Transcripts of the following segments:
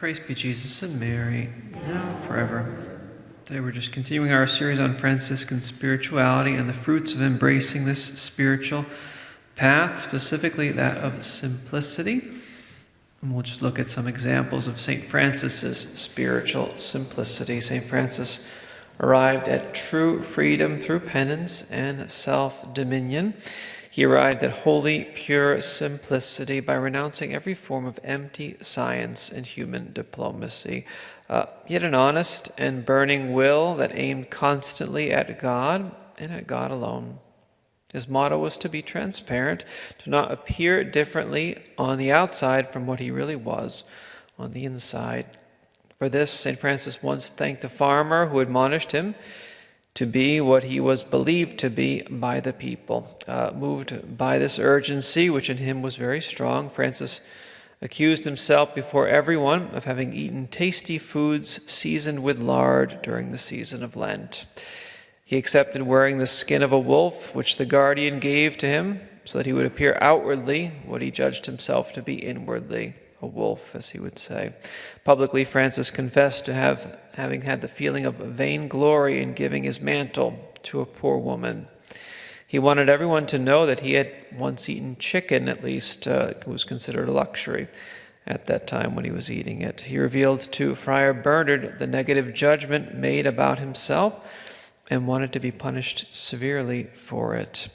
Praise be Jesus and Mary, now and forever. Today we're just continuing our series on Franciscan spirituality and the fruits of embracing this spiritual path, specifically that of simplicity. And we'll just look at some examples of St. Francis's spiritual simplicity. St. Francis arrived at true freedom through penance and self-dominion. He arrived at holy, pure simplicity by renouncing every form of empty science and human diplomacy. He had an honest and burning will that aimed constantly at God and at God alone. His motto was to be transparent, to not appear differently on the outside from what he really was on the inside. For this, St. Francis once thanked a farmer who admonished him to be what he was believed to be by the people. Moved by this urgency, which in him was very strong, Francis accused himself before everyone of having eaten tasty foods seasoned with lard during the season of Lent. He accepted wearing the skin of a wolf, which the guardian gave to him, so that he would appear outwardly what he judged himself to be inwardly, a wolf, as he would say. Publicly, Francis confessed to having had the feeling of vainglory in giving his mantle to a poor woman. He wanted everyone to know that he had once eaten chicken, at least. It was considered a luxury at that time when he was eating it. He revealed to Friar Bernard the negative judgment made about himself and wanted to be punished severely for it.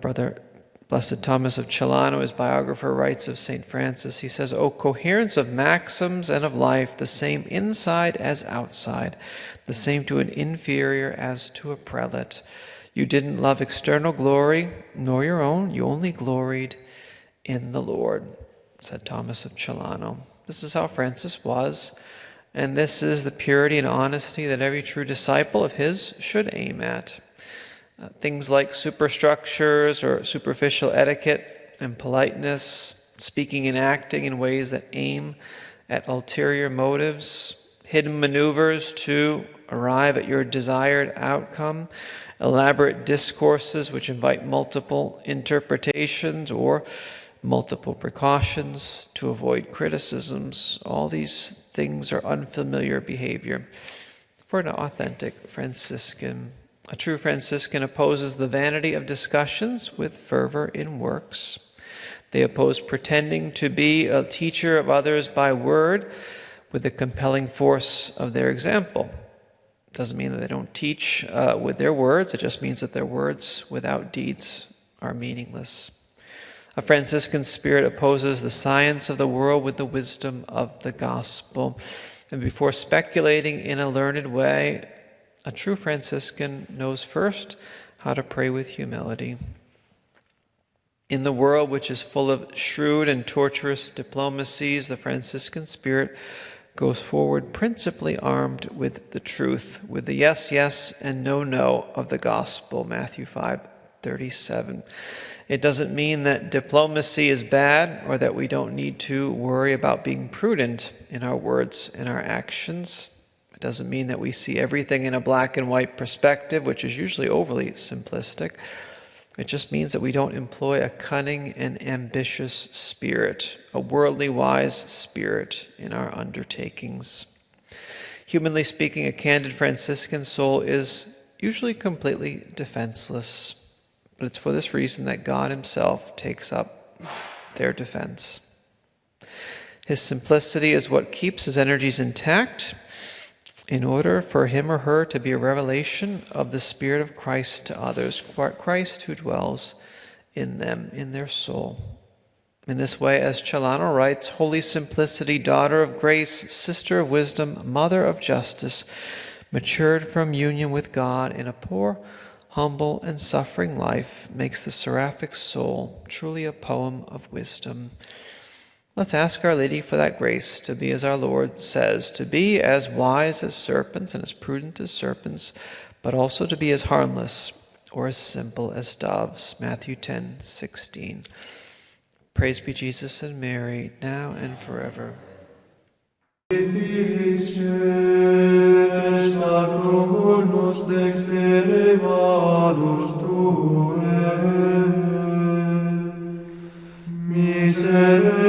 Brother Blessed Thomas of Celano, his biographer, writes of St. Francis, he says, "O coherence of maxims and of life, the same inside as outside, the same to an inferior as to a prelate. You didn't love external glory, nor your own, you only gloried in the Lord," said Thomas of Celano. This is how Francis was, and this is the purity and honesty that every true disciple of his should aim at. Things like superstructures or superficial etiquette and politeness, speaking and acting in ways that aim at ulterior motives, hidden maneuvers to arrive at your desired outcome, elaborate discourses which invite multiple interpretations or multiple precautions to avoid criticisms. All these things are unfamiliar behavior for an authentic Franciscan. A true Franciscan opposes the vanity of discussions with fervor in works. They oppose pretending to be a teacher of others by word with the compelling force of their example. Doesn't mean that they don't teach with their words. It just means that their words without deeds are meaningless. A Franciscan spirit opposes the science of the world with the wisdom of the gospel. And before speculating in a learned way, a true Franciscan knows first how to pray with humility. In the world which is full of shrewd and tortuous diplomacies, the Franciscan spirit goes forward principally armed with the truth, with the yes, yes, and no, no of the gospel, Matthew 5:37. It doesn't mean that diplomacy is bad or that we don't need to worry about being prudent in our words and our actions. It doesn't mean that we see everything in a black and white perspective, which is usually overly simplistic. It just means that we don't employ a cunning and ambitious spirit, a worldly wise spirit in our undertakings. Humanly speaking, a candid Franciscan soul is usually completely defenseless, but it's for this reason that God himself takes up their defense. His simplicity is what keeps his energies intact in order for him or her to be a revelation of the Spirit of Christ to others, Christ who dwells in them, in their soul. In this way, as Celano writes, holy simplicity, daughter of grace, sister of wisdom, mother of justice, matured from union with God in a poor, humble, and suffering life, makes the seraphic soul truly a poem of wisdom. Let's ask Our Lady for that grace to be, as our Lord says, to be as wise as serpents and as prudent as serpents, but also to be as harmless or as simple as doves. Matthew 10:16. Praise be Jesus and Mary, now and forever. Miserere